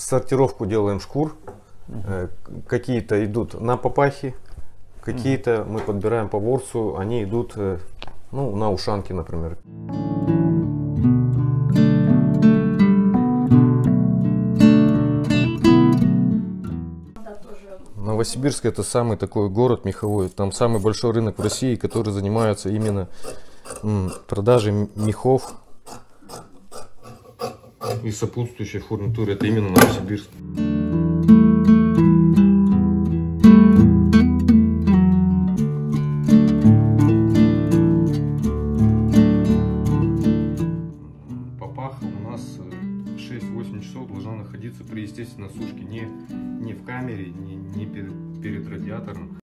сортировку делаем шкур. Какие-то идут на папахи, какие-то мы подбираем по ворсу, они идут ну, на ушанки, например. Новосибирск — это самый такой город меховой, там самый большой рынок в России, который занимается именно продажей мехов и сопутствующей фурнитуры. Это именно Новосибирск. Папаха у нас 6-8 часов должна находиться при естественной сушке, не в камере, не перед радиатором.